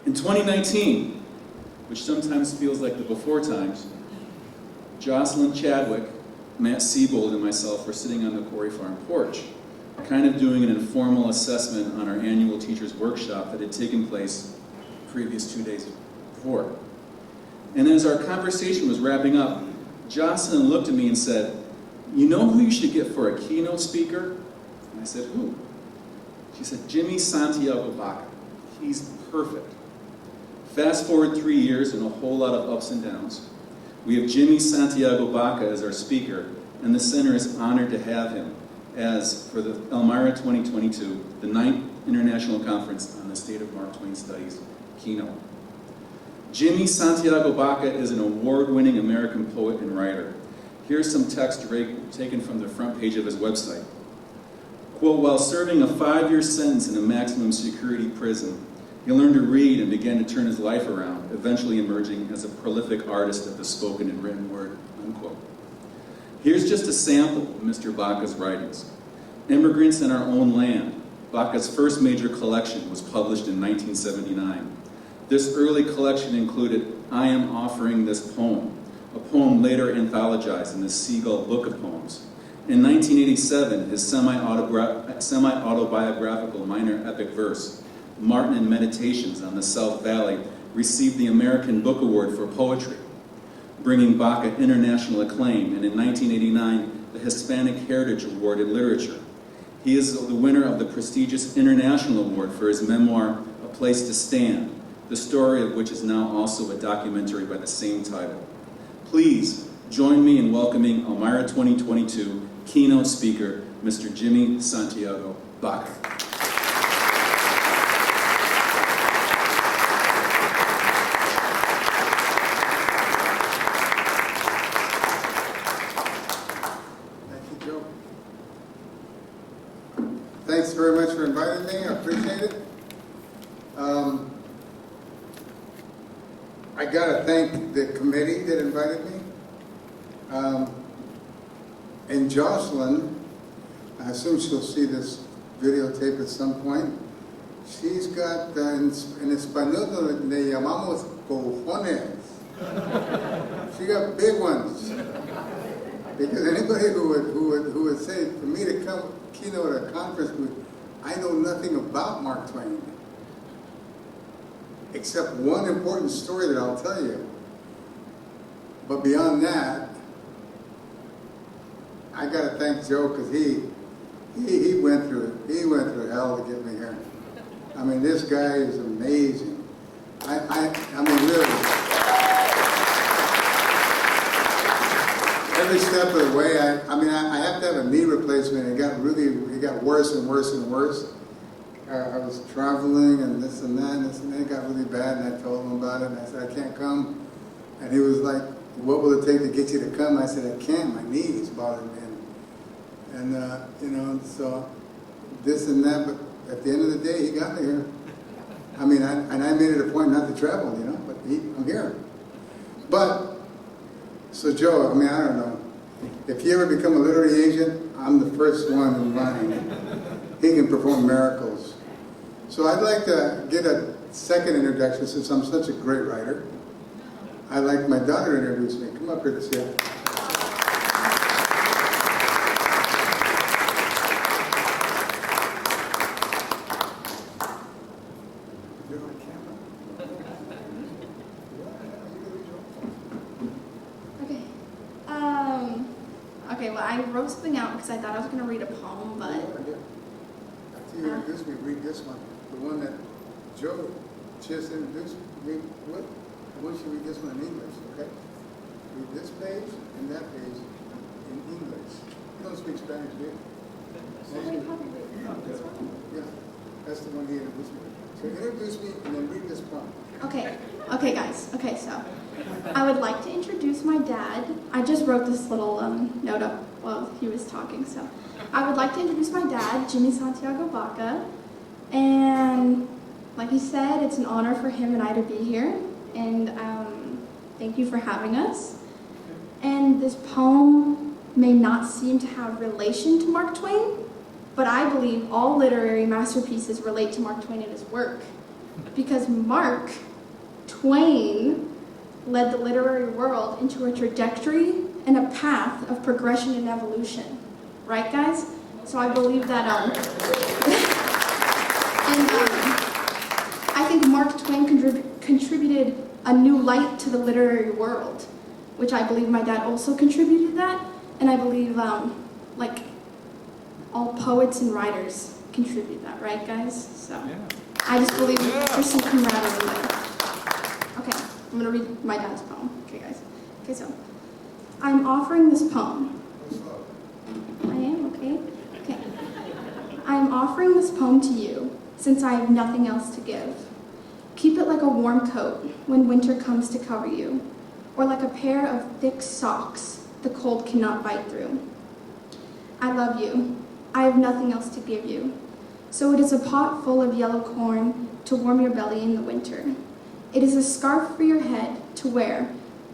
In 2019, which sometimes feels like the before times, Jocelyn Chadwick, Matt Siebold, and myself were sitting on the Quarry Farm porch, kind of doing an informal assessment on our annual teachers' workshop that had taken place the previous 2 days before. And as our conversation was wrapping up, Jocelyn looked at me and said, "You know who you should get for a keynote speaker?" And I said, "Who?" She said, "Jimmy Santiago Baca. He's perfect." Fast forward 3 years and a whole lot of ups and downs. We have Jimmy Santiago Baca as our speaker, and the center is honored to have him as, for the Elmira 2022, the 9th International Conference on the State of Mark Twain Studies, Keynote. Jimmy Santiago Baca is an award-winning American poet and writer. Here's some text taken from the front page of his website. Quote, "While serving a 5-year sentence in a maximum security prison, he learned to read and began to turn his life around, eventually emerging as a prolific artist of the spoken and written word," unquote. Here's just a sample of Mr. Baca's writings. Immigrants in Our Own Land, Baca's first major collection, was published in 1979. This early collection included I Am Offering This Poem, a poem later anthologized in the Seagull Book of Poems. In 1987, his semi-autobiographical minor epic verse, Martin and Meditations on the South Valley, received the American Book Award for Poetry, bringing Baca international acclaim, and in 1989, the Hispanic Heritage Award in Literature. He is the winner of the prestigious International Award for his memoir, A Place to Stand, the story of which is now also a documentary by the same title. Please join me in welcoming Elmira 2022 keynote speaker, Mr. Jimmy Santiago Baca. Thanks very much for inviting me. I appreciate it. I gotta thank the committee that invited me. And Jocelyn, I assume she'll see this videotape at some point. She's got, en español le llamamos cojones. She got big ones. Because anybody who would say, for me to come keynote at a conference, I know nothing about Mark Twain, except one important story that I'll tell you. But beyond that, I got to thank Joe, because he went through hell to get me here. I mean, this guy is amazing. I mean, really. Every step of the way, I have to have a knee replacement. It got worse and worse and worse. I was traveling and this and that, it got really bad, and I told him about it, and I said, "I can't come." And he was like, "What will it take to get you to come?" I said, "I can't, my knees bother me." And so this and that, but at the end of the day, he got me here. I mean, I made it a point not to travel, but I'm here. But, so Joe, I mean, I don't know. If you ever become a literary agent, I'm the first one in line. He can perform miracles. So I'd like to get a second introduction, since I'm such a great writer. I'd like my daughter to introduce me. Come up here to see it. Okay, well, I wrote something out because I thought I was going to read a poem, but... After you introduce me, read this one. The one that Joe just introduced me with. I want you to read this one in English, okay? Read this page and that page in English. You don't speak Spanish, do you? Yeah, that's the one he introduced me with. So introduce me and then read this poem. Okay, guys. Okay, so I would like to introduce my dad. I just wrote this little note up while he was talking. So I would like to introduce my dad, Jimmy Santiago Baca. And like he said, it's an honor for him and I to be here. And thank you for having us. And this poem may not seem to have relation to Mark Twain, but I believe all literary masterpieces relate to Mark Twain and his work. because Mark Twain led the literary world into a trajectory and a path of progression and evolution. Right, guys? So I believe that, I think Mark Twain contributed a new light to the literary world, which I believe my dad also contributed that, and I believe, like, all poets and writers contribute that, right, guys? So I just believe there's some camaraderie there. Okay, I'm gonna read my dad's poem. Okay, guys. Okay, so I'm offering this poem. I am, okay? Okay. I'm offering this poem to you since I have nothing else to give. Keep it like a warm coat when winter comes to cover you, or like a pair of thick socks the cold cannot bite through. I love you. I have nothing else to give you. So it is a pot full of yellow corn to warm your belly in the winter. It is a scarf for your head to wear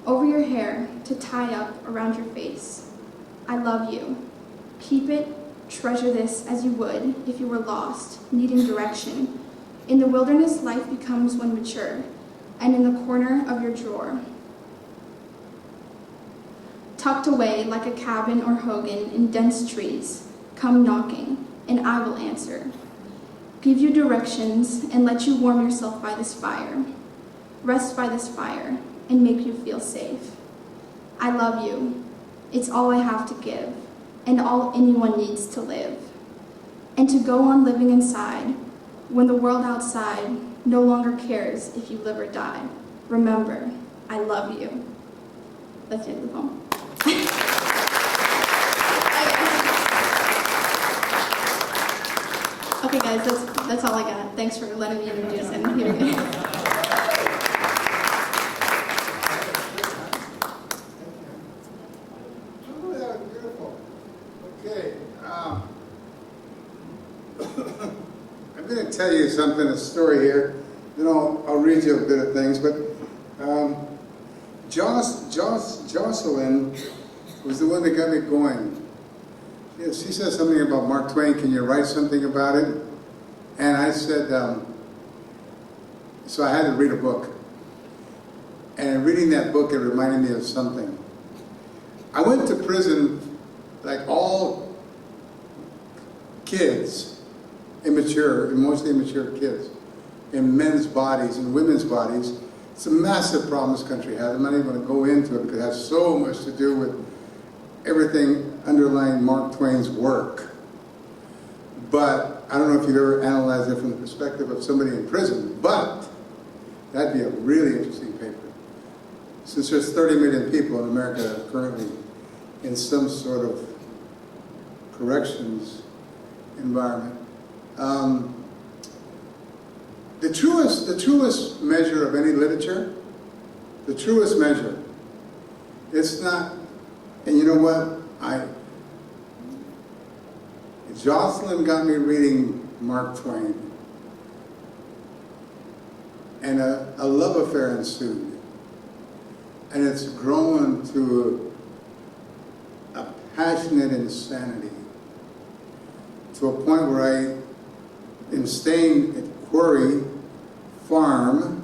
over your hair to tie up around your face. I love you. Keep it, treasure this as you would if you were lost, needing direction. In the wilderness, life becomes when mature, and in the corner of your drawer, tucked away like a cabin or hogan in dense trees, come knocking, and I will answer. Give you directions and let you warm yourself by this fire. Rest by this fire and make you feel safe. I love you. It's all I have to give, and all anyone needs to live. And to go on living inside, when the world outside no longer cares if you live or die. Remember, I love you. That's the end of the poem. Okay guys, that's all I got. Thanks for letting me introduce and here we go. Oh, that was beautiful. Okay. I'm going to tell you something, a story here. Then I'll read you a bit of things. But Jocelyn was the one that got me going. Yes, she said something about Mark Twain. Can you write something about it? And I said, so I had to read a book. And reading that book, it reminded me of something. I went to prison like all kids, immature, mostly immature kids, in men's bodies and women's bodies. It's a massive problem this country has. I'm not even going to go into it because it has so much to do with everything underlying Mark Twain's work. But I don't know if you've ever analyzed it from the perspective of somebody in prison, but that'd be a really interesting paper. Since there's 30 million people in America currently in some sort of corrections environment. The truest measure of any literature, the truest measure, it's not, and you know what, Jocelyn got me reading Mark Twain, and a love affair ensued. And it's grown to a passionate insanity, to a point where I am staying at Quarry Farm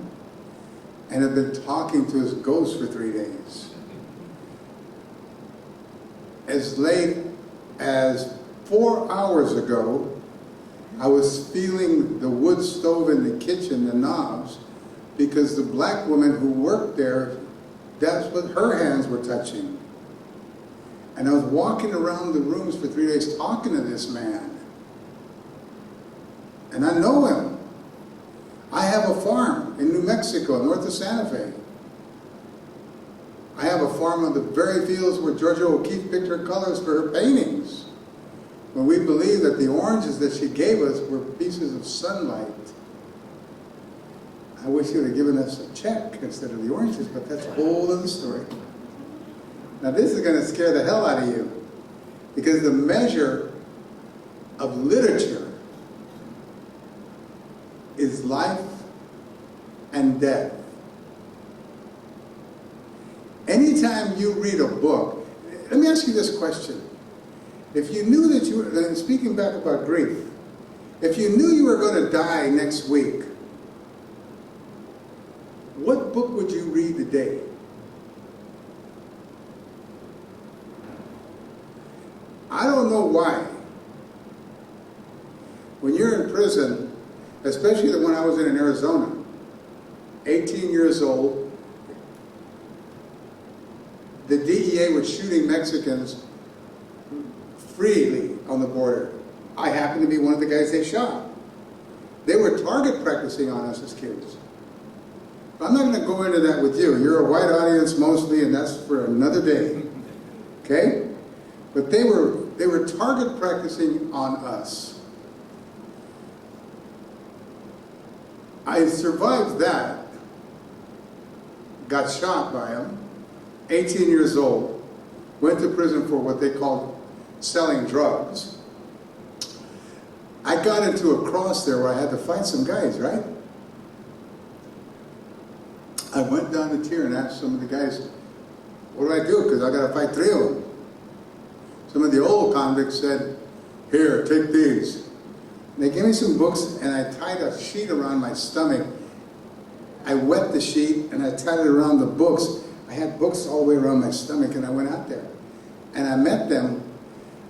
and have been talking to his ghost for 3 days. As late as 4 hours ago, I was feeling the wood stove in the kitchen, the knobs, because the black woman who worked there, that's what her hands were touching. And I was walking around the rooms for 3 days talking to this man. And I know him. I have a farm in New Mexico, north of Santa Fe. I have a farm on the very fields where Georgia O'Keeffe picked her colors for her paintings, when we believe that the oranges that she gave us were pieces of sunlight. I wish she would have given us a check instead of the oranges, but that's a whole other story. Now this is going to scare the hell out of you, because the measure of literature is life and death. Anytime you read a book, let me ask you this question. If you knew that you were, speaking back about grief, if you knew you were going to die next week, day. I don't know why. When you're in prison, especially the one I was in Arizona, 18 years old, the DEA was shooting Mexicans freely on the border. I happened to be one of the guys they shot. They were target practicing on us as kids. I'm not going to go into that with you. You're a white audience mostly, and that's for another day. Okay? But they were target practicing on us. I survived that. Got shot by them. 18 years old. Went to prison for what they called selling drugs. I got into a cross there where I had to fight some guys, right? I went down the tier and asked some of the guys, what do I do? Because I got to fight 3 of them. Some of the old convicts said, here, take these. And they gave me some books, and I tied a sheet around my stomach. I wet the sheet, and I tied it around the books. I had books all the way around my stomach, and I went out there. And I met them.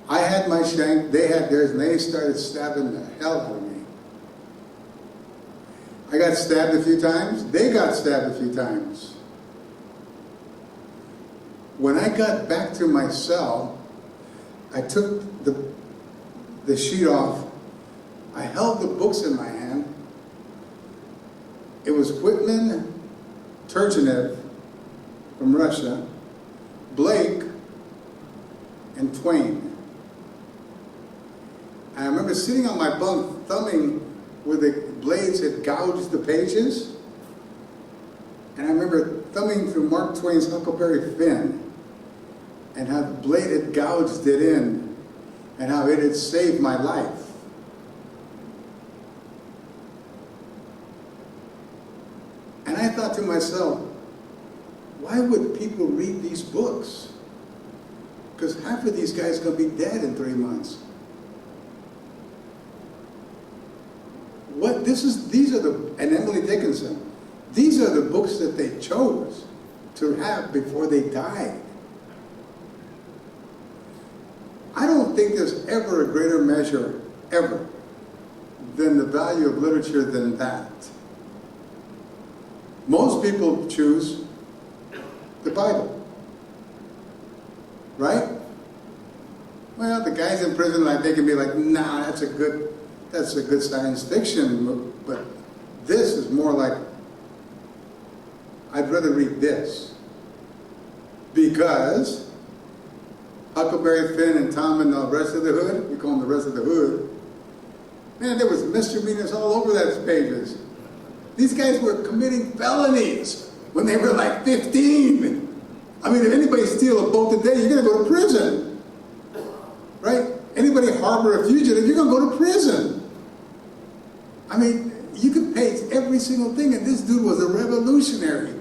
I had my shank, they had theirs, and they started stabbing the hell out of me. I got stabbed a few times. They got stabbed a few times. When I got back to my cell, I took the sheet off. I held the books in my hand. It was Whitman, Turgenev from Russia, Blake, and Twain. I remember sitting on my bunk, thumbing where the blades had gouged the pages. And I remember thumbing through Mark Twain's Huckleberry Finn and how the blade had gouged it in and how it had saved my life. And I thought to myself, why would people read these books? Because half of these guys are going to be dead in 3 months. And Emily Dickinson, these are the books that they chose to have before they died. I don't think there's ever a greater measure, ever, than the value of literature than that. Most people choose the Bible, right? Well, the guys in prison, like, they can be like, nah, that's a good science fiction, but this is more like, I'd rather read this. Because Huckleberry Finn and Tom and the rest of the hood, we call them the rest of the hood, man, there was misdemeanors all over those pages. These guys were committing felonies when they were like 15. I mean, if anybody steals a boat today, you're going to go to prison. Right? Anybody harbor a fugitive, you're going to go to prison. I mean, you could pay every single thing, and this dude was a revolutionary.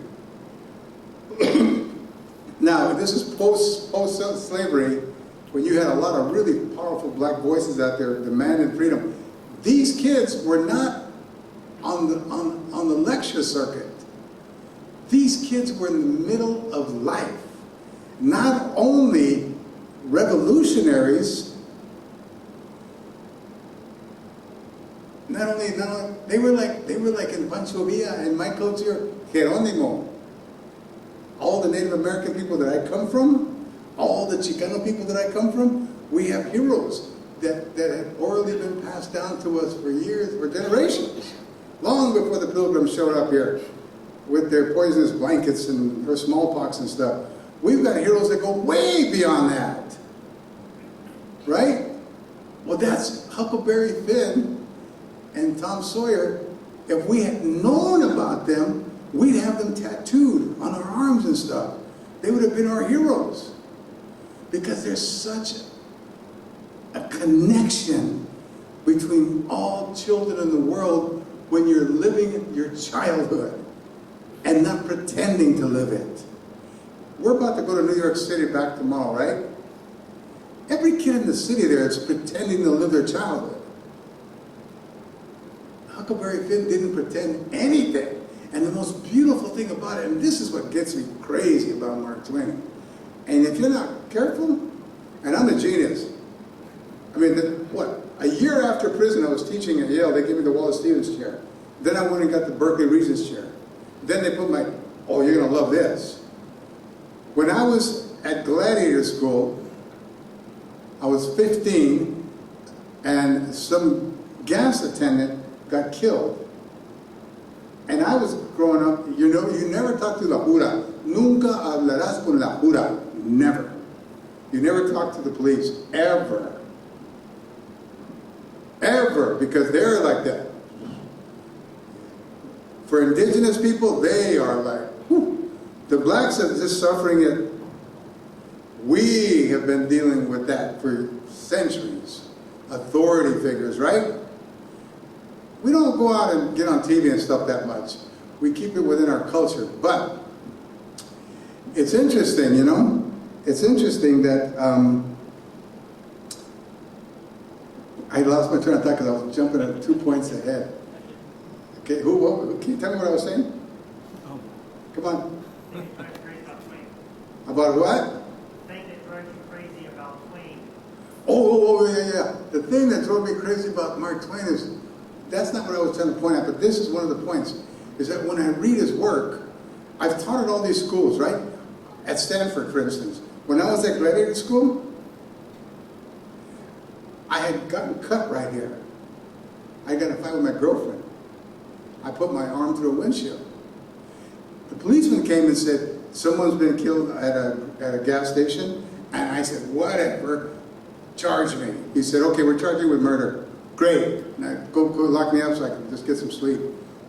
Now, this is post-slavery, when you had a lot of really powerful black voices out there demanding freedom. These kids were not on the lecture circuit. These kids were in the middle of life. Not only revolutionaries, they were like in Pancho Villa, in my culture, Jerónimo. All the Native American people that I come from, all the Chicano people that I come from, we have heroes that have orally been passed down to us for years, for generations. Long before the Pilgrims showed up here with their poisonous blankets and for smallpox and stuff. We've got heroes that go way beyond that. Right? Well, that's Huckleberry Finn and Tom Sawyer. If we had known about them, we'd have them tattooed on our arms and stuff. They would have been our heroes. Because there's such a connection between all children in the world when you're living your childhood and not pretending to live it. We're about to go to New York City back tomorrow, right? Every kid in the city there is pretending to live their childhood. Huckleberry Finn didn't pretend anything. And the most beautiful thing about it, and this is what gets me crazy about Mark Twain, and if you're not careful, and I'm a genius. I mean, a year after prison, I was teaching at Yale. They gave me the Wallace Stevens chair. Then I went and got the Berkeley Regents chair. Then they put oh, you're going to love this. When I was at Gladiator School, I was 15, and some gas attendant got killed. And I was growing up, you never talk to la jura. Nunca hablarás con la jura. Never. You never talk to the police, ever. Ever, because they're like that. For indigenous people, they are like, whew. The blacks are just suffering it. We have been dealing with that for centuries. Authority figures, right? We don't go out and get on TV and stuff that much. We keep it within our culture. But it's interesting, It's interesting that I lost my train of thought because I was jumping at 2 points ahead. Okay, can you tell me what I was saying? Oh. Come on. Crazy about Twain. About what? Thing that drove you crazy about Twain. Yeah. The thing that drove me crazy about Mark Twain is, that's not what I was trying to point out, but this is one of the points, is that when I read his work, I've taught at all these schools, right? At Stanford, for instance. When I was at Gladiator School, I had gotten cut right here. I got in a fight with my girlfriend. I put my arm through a windshield. The policeman came and said, someone's been killed at a gas station. And I said, whatever, charge me. He said, okay, we're charging you with murder. Great. Now go lock me up so I can just get some sleep.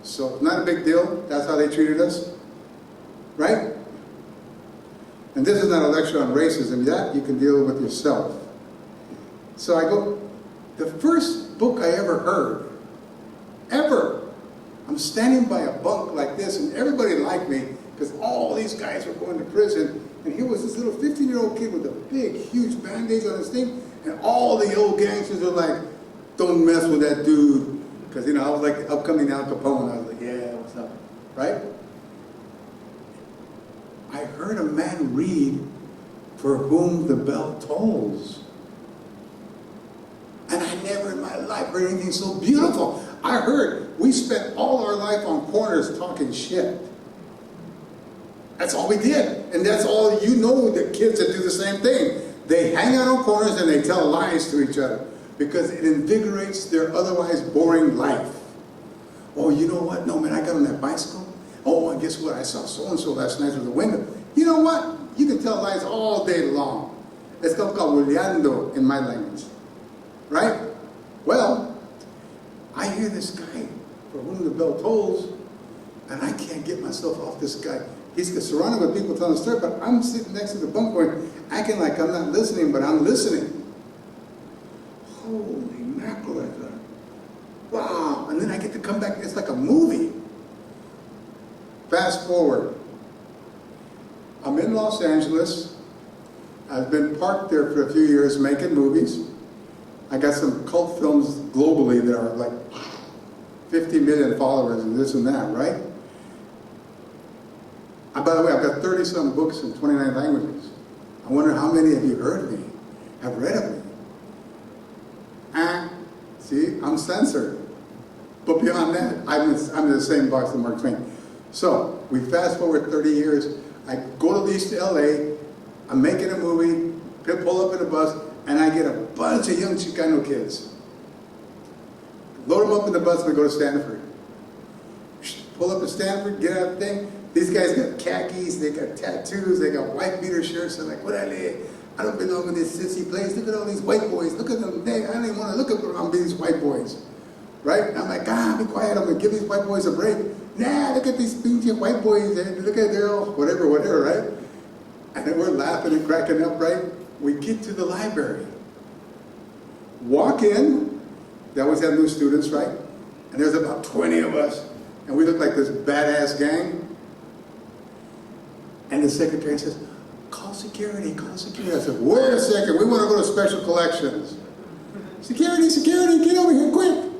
So not a big deal. That's how they treated us. Right? And this is not a lecture on racism. That you can deal with yourself. So I go, the first book I ever heard, I'm standing by a bunk like this, and everybody liked me because all these guys were going to prison, and here was this little 15-year-old kid with a big, huge band-aid on his thing, and all the old gangsters were like, don't mess with that dude, because I was like the upcoming Al Capone. I was like, yeah, what's up, right? I heard a man read, "For whom the bell tolls." And I never in my life heard anything so beautiful. I heard we spent all our life on corners talking shit. That's all we did. And that's all the kids that do the same thing. They hang out on corners and they tell lies to each other because it invigorates their otherwise boring life. Oh, you know what? No, man, I got on that bicycle. Oh, and guess what? I saw so-and-so last night through the window. You know what? You can tell lies all day long. It's called bulleando in my language. Right? Well, I hear this guy, for whom the bell tolls, and I can't get myself off this guy. He's surrounded with people telling the story, but I'm sitting next to the bunk going, acting like I'm not listening, but I'm listening. Holy mackerel, I thought. Wow. And then I get to come back. It's like a movie. Fast forward. I'm in Los Angeles. I've been parked there for a few years making movies. I got some cult films globally that are like 50 million followers and this and that, right? By the way, I've got 30-some books in 29 languages. I wonder how many of you heard of me, have read of me. See, I'm censored. But beyond that, I'm in the same box as Mark Twain. So, we fast forward 30 years. I go to lease to LA. I'm making a movie, pull up in a bus, and I get a bunch of young Chicano kids. Load them up in the bus and I go to Stanford. Pull up to Stanford, get out the thing. These guys got khakis, they got tattoos, they got white beater shirts. They're like, what I don't belong in this sissy place. Look at all these white boys. Look at them. I don't even want to look around these white boys. Right? And I'm like, be quiet. I'm going to give these white boys a break. Nah, look at these dingy white boys. Look at their whatever, right? And then we're laughing and cracking up, right? We get to the library. Walk in. They always have new students, right? And there's about 20 of us. And we look like this badass gang. And the secretary says, call security, call security. I said, wait a second, we want to go to special collections. Security, get over here quick.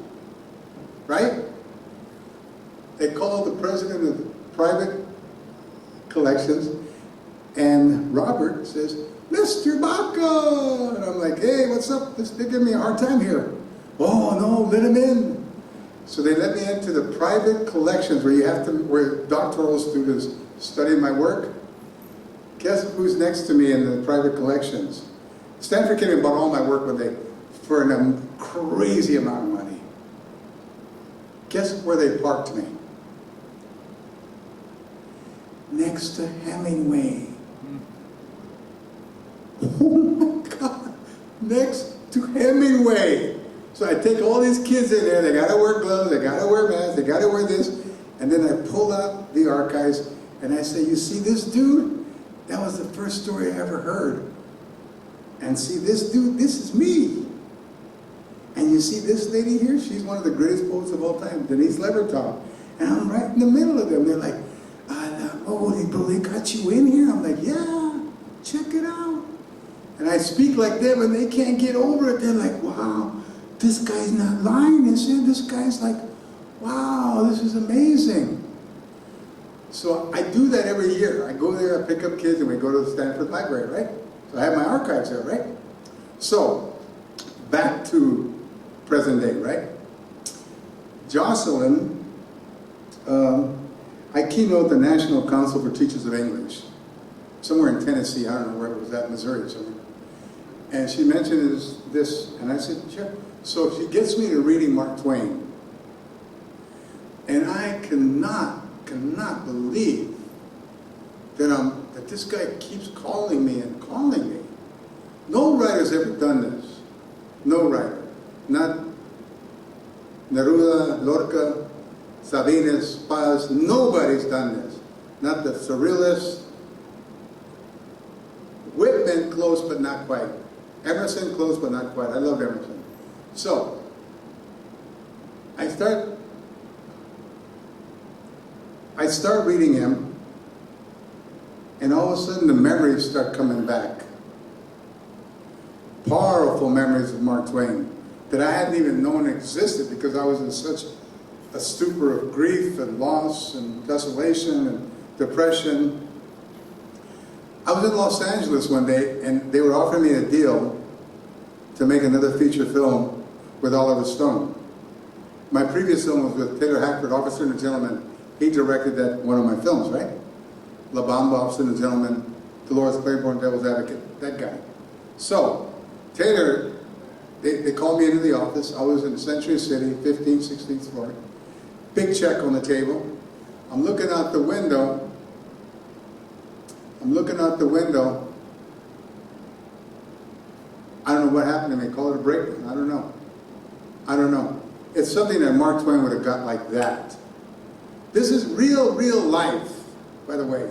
Right? they called the president of the private collections, and Robert says, Mr. Baca! And I'm like, hey, what's up? They're giving me a hard time here. Oh, no, let him in. So they let me into the private collections where doctoral students study my work. Guess who's next to me in the private collections? Stanford came and bought all my work for a crazy amount of money. Guess where they parked me? Next to Hemingway. Oh my God, next to Hemingway. So I take all these kids in there, they gotta wear gloves, they gotta wear masks, they gotta wear this, and then I pull out the archives and I say, you see this dude? That was the first story I ever heard. And see this dude, this is me. And you see this lady here, she's one of the greatest poets of all time, Denise Levertov. And I'm right in the middle of them. They're like, they got you in here? I'm like, yeah, check it out. And I speak like them and they can't get over it. They're like, wow, this guy's not lying. And so this guy's like, wow, this is amazing. So I do that every year. I go there, I pick up kids, and we go to the Stanford Library, right? So I have my archives there, right? So, back to present day, right? Jocelyn, I keynote the National Council for Teachers of English, somewhere in Tennessee, I don't know where it was at, Missouri or somewhere. And she mentioned this, and I said, sure. So she gets me to reading Mark Twain. And I cannot believe that this guy keeps calling me and calling me. No writer's ever done this. No writer. Not Neruda, Lorca, Sabines, Paz, nobody's done this. Not the surrealists. Whitman, close but not quite. Emerson, close but not quite. I love Emerson. So, I start reading him, and all of a sudden the memories start coming back. Powerful memories of Mark Twain that I hadn't even known existed because I was in such a stupor of grief and loss and desolation and depression. I was in Los Angeles one day and they were offering me a deal to make another feature film with Oliver Stone. My previous film was with Taylor Hackford, Officer and a Gentleman. He directed one of my films, right? La Bamba, Officer and a Gentleman, Dolores Claiborne, Devil's Advocate, that guy. So, Taylor, they called me into the office. I was in Century City, 15th, 16th floor. Big check on the table. I'm looking out the window. I don't know what happened to me. Call it a breakdown. I don't know. It's something that Mark Twain would have got like that. This is real life, by the way.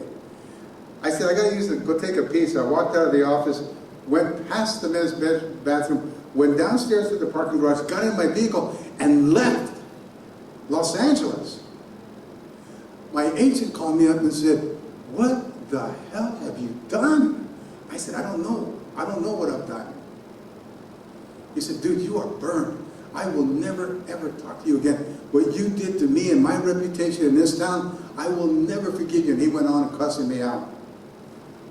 I said, I gotta go take a pee. So I walked out of the office, went past the men's bathroom, went downstairs to the parking garage, got in my vehicle, and left Los Angeles. My agent called me up and said, what the hell have you done? I said, I don't know what I've done. He said, dude, you are burned. I will never, ever talk to you again. What you did to me and my reputation in this town, I will never forgive you. And he went on cussing me out.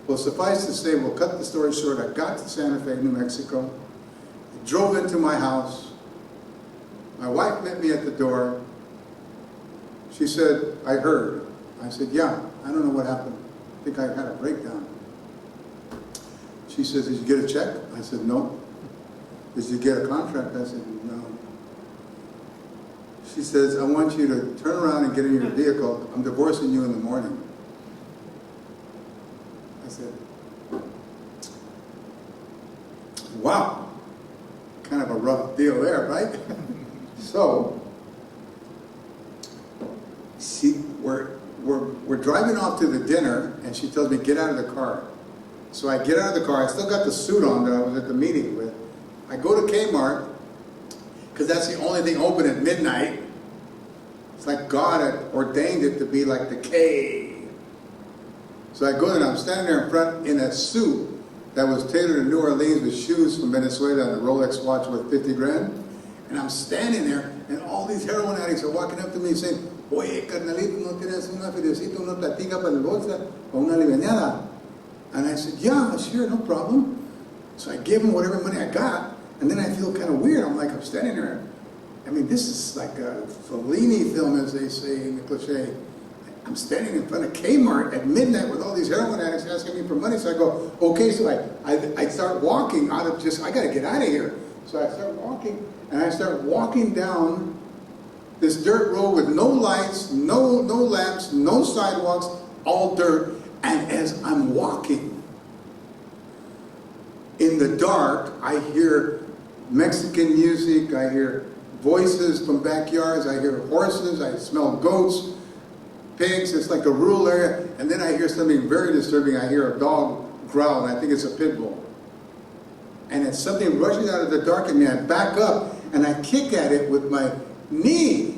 Well, suffice to say, we'll cut the story short. I got to Santa Fe, New Mexico, drove into my house. My wife met me at the door. She said, I heard. I said, yeah, I don't know what happened. I think I had a breakdown. She says, did you get a check? I said, no. Did you get a contract? I said, no. She says, I want you to turn around and get in your vehicle. I'm divorcing you in the morning. I said, wow. Kind of a rough deal there, right? So, we're driving off to the dinner, and she tells me, get out of the car. So I get out of the car. I still got the suit on that I was at the meeting with. I go to Kmart, because that's the only thing open at midnight. It's like God had ordained it to be like the K. So I go there, and I'm standing there in front in a suit that was tailored in New Orleans with shoes from Venezuela and a Rolex watch worth 50 grand. And I'm standing there, and all these heroin addicts are walking up to me saying, oye, carnalito, ¿no tienes una fidecita, una platica para la bolsa o una livianada? And I said, yeah, sure, no problem. So I gave him whatever money I got, and then I feel kind of weird. I'm standing there. I mean, this is like a Fellini film, as they say in the cliche. I'm standing in front of Kmart at midnight with all these heroin addicts asking me for money. So I go, okay, so I start walking out of I got to get out of here. So I start walking, and I start walking down this dirt road with no lights, no lamps, no sidewalks, all dirt. And as I'm walking, in the dark, I hear Mexican music, I hear voices from backyards, I hear horses, I smell goats, pigs. It's like a rural area. And then I hear something very disturbing. I hear a dog growl, and I think it's a pit bull. And it's something rushing out of the dark at me. I back up, and I kick at it with my knee.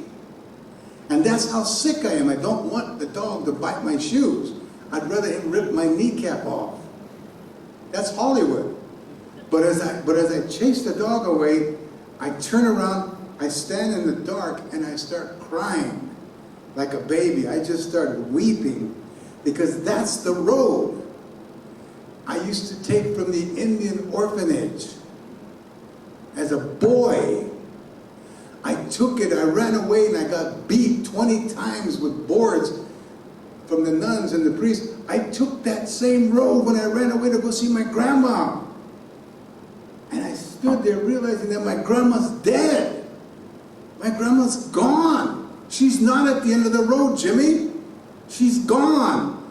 And that's how sick I am. I don't want the dog to bite my shoes. I'd rather him rip my kneecap off. That's Hollywood. But as I chase the dog away, I turn around, I stand in the dark, and I start crying like a baby. I just start weeping because that's the road I used to take from the Indian orphanage. As a boy, I took it, I ran away, and I got beat 20 times with boards from the nuns and the priests. I took that same road when I ran away to go see my grandma. And I stood there realizing that my grandma's dead. My grandma's gone. She's not at the end of the road, Jimmy. She's gone.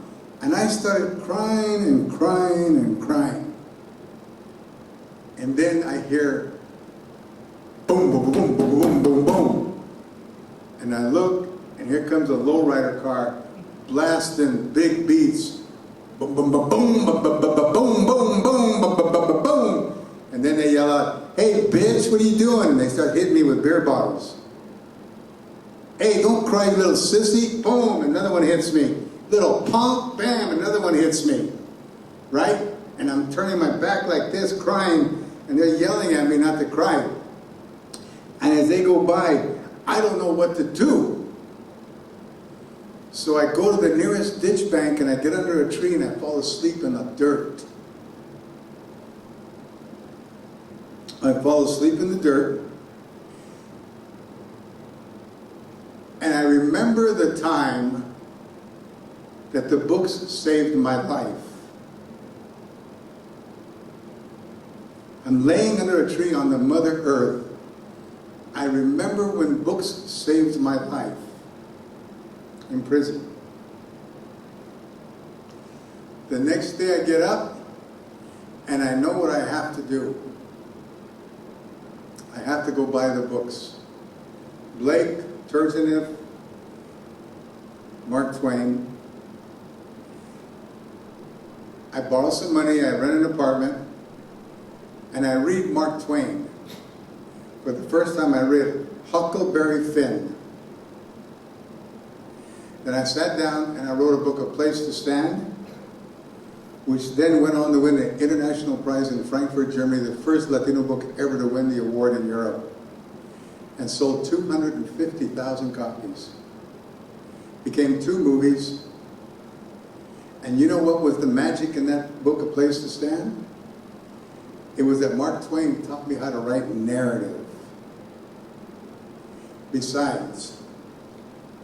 And I started crying and crying and crying. And then I hear boom, boom, boom, boom, boom, boom, boom. And I look, and here comes a lowrider car blasting big beats. Boom, boom, boom, boom, boom, boom, boom, boom, boom, boom, boom, boom, boom. And then they yell out, hey, bitch, what are you doing? And they start hitting me with beer bottles. Hey, don't cry, you little sissy. Boom, another one hits me. Little punk, bam, another one hits me. Right? And I'm turning my back like this, crying, and they're yelling at me not to cry. And as they go by, I don't know what to do. So I go to the nearest ditch bank and I get under a tree and I fall asleep in the dirt. I fall asleep in the dirt. And I remember the time that the books saved my life. I'm laying under a tree on the Mother Earth. I remember when books saved my life in prison. The next day I get up and I know what I have to do. I have to go buy the books. Blake, Turgenev, Mark Twain. I borrow some money, I rent an apartment, and I read Mark Twain. For the first time I read Huckleberry Finn. Then I sat down and I wrote a book, A Place to Stand, which then went on to win the International Prize in Frankfurt, Germany, the first Latino book ever to win the award in Europe, and sold 250,000 copies. Became 2 movies. And you know what was the magic in that book, A Place to Stand? It was that Mark Twain taught me how to write narrative. Besides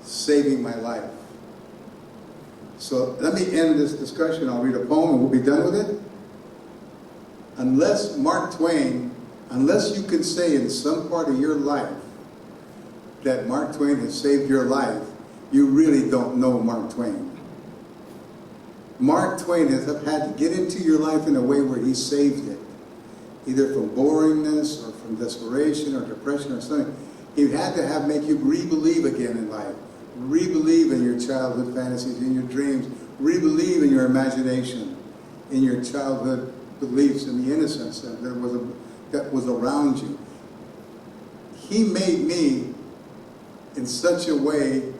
saving my life. So let me end this discussion. I'll read a poem and we'll be done with it. Unless Mark Twain, unless you can say in some part of your life that Mark Twain has saved your life, you really don't know Mark Twain. Mark Twain has had to get into your life in a way where he saved it, either from boringness or from desperation or depression or something. He had to make you re-believe again in life, re-believe in your childhood fantasies, in your dreams, re-believe in your imagination, in your childhood beliefs and the innocence that was around you. He made me in such a way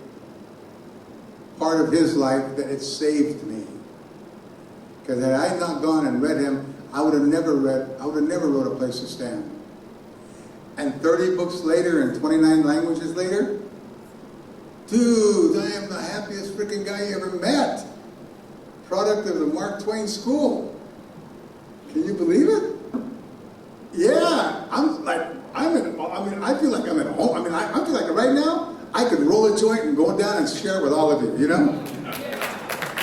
part of his life that it saved me. Because had I not gone and read him, I would have never wrote A Place to Stand. And 30 books later and 29 languages later, Dude, I am the happiest freaking guy you ever met. Product of the Mark Twain School. Can you believe it? Yeah, I feel like I'm at home. I feel like right now, I could roll a joint and go down and share with all of you, you know?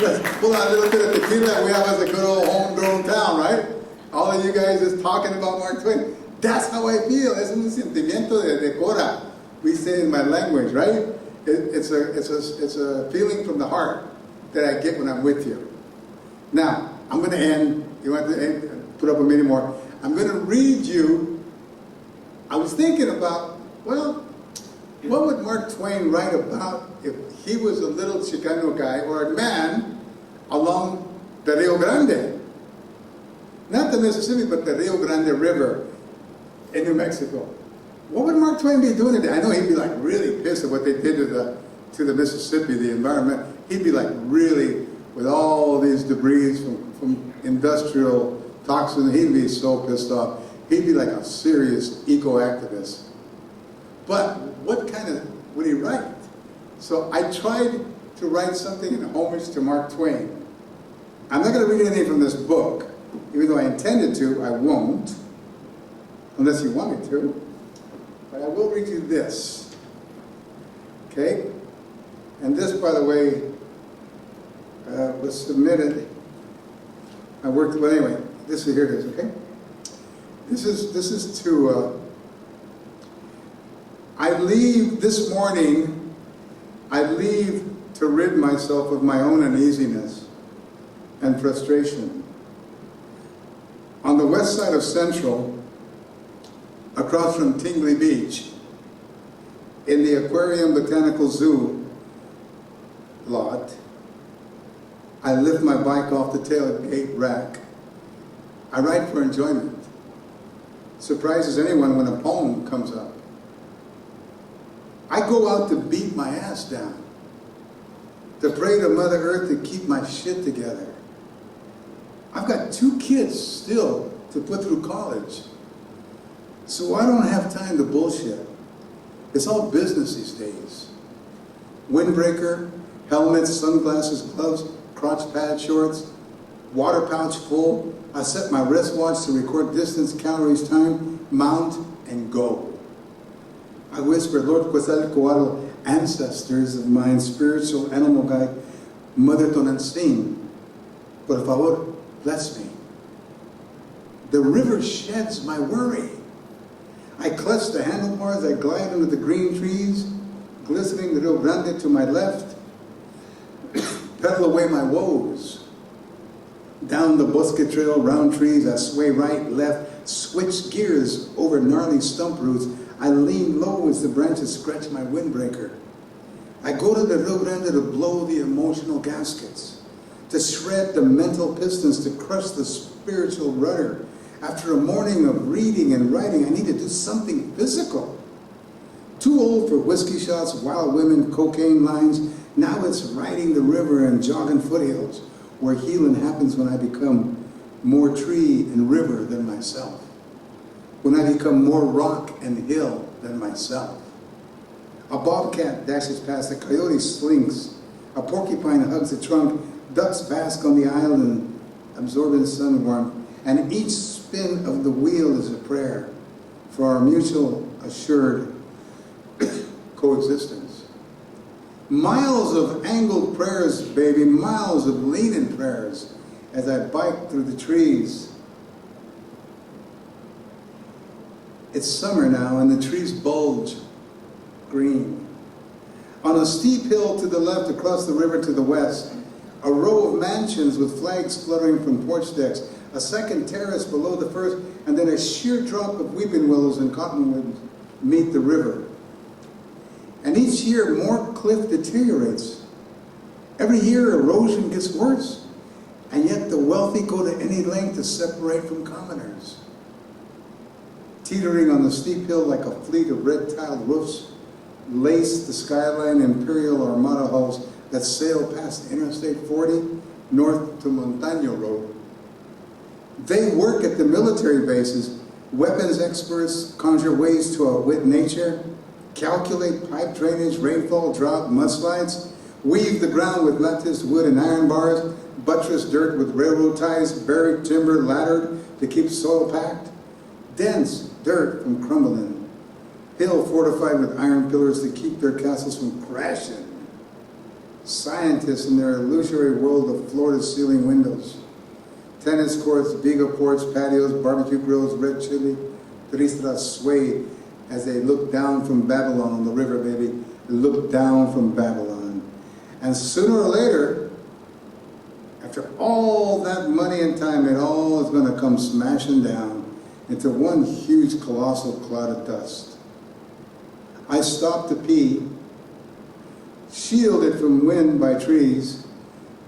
Let's pull out a little bit of tequila that we have as a good old homegrown town, right? All of you guys just talking about Mark Twain. That's how I feel. Es un sentimiento de cora. We say in my language, right? It's a feeling from the heart that I get when I'm with you. Now, I'm going to end. You want to end, put up a minute more. I'm going to read you. I was thinking about, well, what would Mark Twain write about if he was a little Chicano guy or a man along the Rio Grande? Not the Mississippi, but the Rio Grande River in New Mexico. What would Mark Twain be doing today? I know he'd be like really pissed at what they did to the Mississippi, the environment. He'd be like really, with all these debris from industrial toxins, he'd be so pissed off. He'd be like a serious eco-activist. But what kind of would he write? So I tried to write something in homage to Mark Twain. I'm not going to read anything from this book. Even though I intended to, I won't. Unless you want me to. But I will read you this. Okay? And this, by the way, was submitted. I worked, well anyway, here it is, okay? This is to, this morning, I leave to rid myself of my own uneasiness and frustration. On the west side of Central, across from Tingley Beach, in the Aquarium Botanical Zoo lot, I lift my bike off the tailgate rack. I ride for enjoyment. Surprises anyone when a poem comes up. I go out to beat my ass down, to pray to Mother Earth to keep my shit together. I've got 2 kids still to put through college, so I don't have time to bullshit. It's all business these days. Windbreaker, helmets, sunglasses, gloves, crotch pad shorts, water pouch full. I set my wristwatch to record distance, calories, time, mount, and go. I whisper, Lord Quetzalcoatl, ancestors of mine, spiritual animal guide, Mother Tonantzin, por favor, bless me. The river sheds my worry. I clutch the handlebars, I glide under the green trees, glistening the Rio Grande to my left, pedal away my woes. Down the Bosque Trail, round trees, I sway right, left, switch gears over gnarly stump roots. I lean low as the branches scratch my windbreaker. I go to the Rio Grande to blow the emotional gaskets, to shred the mental pistons, to crush the spiritual rudder. After a morning of reading and writing, I need to do something physical. Too old for whiskey shots, wild women, cocaine lines. Now it's riding the river and jogging foothills, where healing happens when I become more tree and river than myself. When I become more rock and hill than myself. A bobcat dashes past, a coyote slinks, a porcupine hugs a trunk, ducks bask on the island, absorbing sun warmth, and each spin of the wheel is a prayer for our mutual assured coexistence. Miles of angled prayers, baby, miles of leaning prayers as I bike through the trees. It's summer now and the trees bulge green. On a steep hill to the left across the river to the west, a row of mansions with flags fluttering from porch decks, a second terrace below the first, and then a sheer drop of weeping willows and cottonwoods meet the river. And each year more cliff deteriorates. Every year erosion gets worse, and yet the wealthy go to any length to separate from commoners. Teetering on the steep hill like a fleet of red-tiled roofs, lace the skyline Imperial Armada hulls that sail past Interstate 40 north to Montaño Road. They work at the military bases. Weapons experts conjure ways to outwit nature. calculate pipe drainage, rainfall, drought, mudslides, weave the ground with lattice wood and iron bars, buttress dirt with railroad ties, buried timber laddered to keep soil packed, dense dirt from crumbling, hill fortified with iron pillars to keep their castles from crashing. Scientists in their illusory world of floor-to-ceiling windows, tennis courts, biga ports, patios, barbecue grills, red chili, tristas sway as they look down from Babylon on the river, baby. Look down from Babylon. And sooner or later, after all that money and time, it all is going to come smashing down into one huge colossal cloud of dust. I stopped to pee, shielded from wind by trees,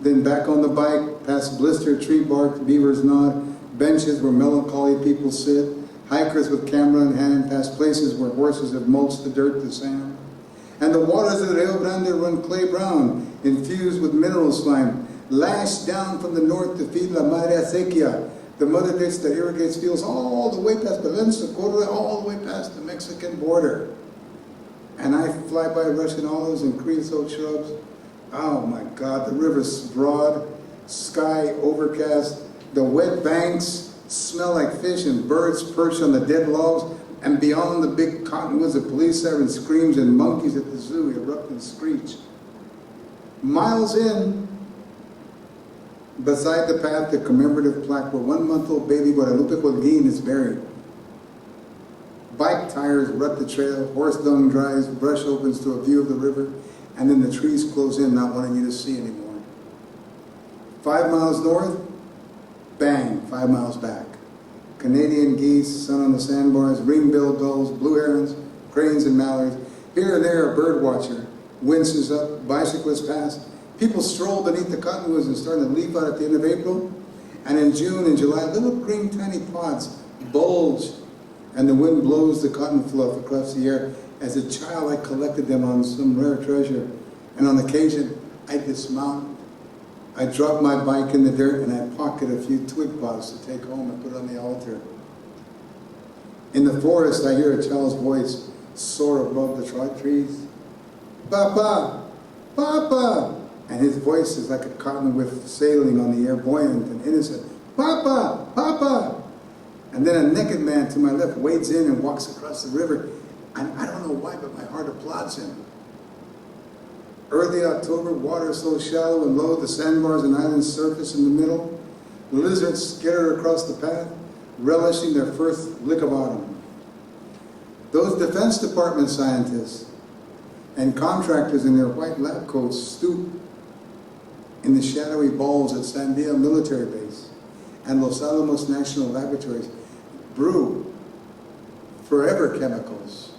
then back on the bike, past blistered tree bark, beavers nod, benches where melancholy people sit, hikers with camera in hand, past places where horses have mulched the dirt to sand. And the waters of the Rio Grande run clay brown, infused with mineral slime, lashed down from the north to feed La Madre Acequia, the mother ditch that irrigates fields all the way past Valencia, Córdoba, all the way past the Mexican border. And I fly by Russian olives and creosote shrubs. Oh my God, the river's broad, sky overcast, the wet banks smell like fish and birds perched on the dead logs, and beyond the big cottonwoods, the police siren screams and monkeys at the zoo erupt and screech. Miles in, beside the path, the commemorative plaque where 1-month-old baby Guadalupe Holguin is buried. Bike tires rut the trail, horse dung dries, brush opens to a view of the river, and then the trees close in, not wanting you to see anymore. 5 miles north, bang, 5 miles back. Canadian geese, sun on the sandbars, ring-billed gulls, blue herons, cranes and mallards. Here and there, a bird watcher. Winds up, bicyclists pass. People stroll beneath the cottonwoods and start to leaf out at the end of April. And in June and July, little green tiny pods bulge, and the wind blows the cotton fluff across the air. As a child, I collected them on some rare treasure. And on occasion, I dismount. I drop my bike in the dirt and I pocket a few twig pods to take home and put on the altar. In the forest, I hear a child's voice soar above the trees. Papa! Papa! And his voice is like a cottonwoof sailing on the air, buoyant and innocent. Papa! Papa! And then a naked man to my left wades in and walks across the river. And I don't know why, but my heart applauds him. Early October, water so shallow and low, the sandbars and islands surface in the middle. Lizards skitter across the path, relishing their first lick of autumn. Those Defense Department scientists and contractors in their white lab coats stoop in the shadowy balls at Sandia Military Base and Los Alamos National Laboratories, brew forever chemicals,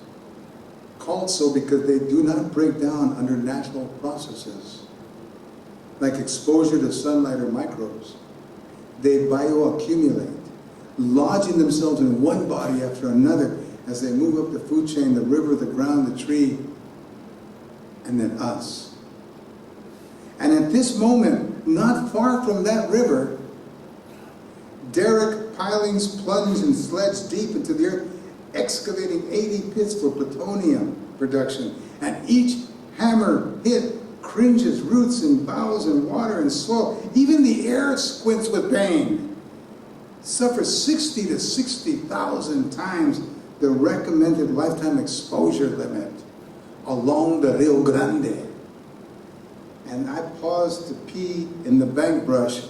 called so because they do not break down under natural processes, like exposure to sunlight or microbes. They bioaccumulate, lodging themselves in one body after another as they move up the food chain, the river, the ground, the tree, and then us. And at this moment, not far from that river, derrick pilings plunge and sledge deep into the earth, excavating 80 pits for plutonium production. And each hammer hit cringes roots and boughs and water and soil. Even the air squints with pain. Suffers 60 to 60,000 times the recommended lifetime exposure limit along the Rio Grande. And I pause to pee in the bank brush,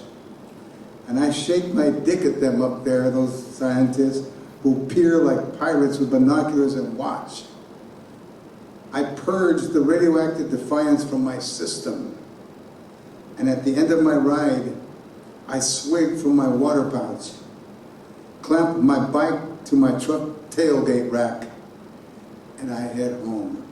and I shake my dick at them up there, those scientists who peer like pirates with binoculars and watch. I purge the radioactive defiance from my system. And at the end of my ride, I swig from my water pouch, clamp my bike to my truck tailgate rack, and I head home.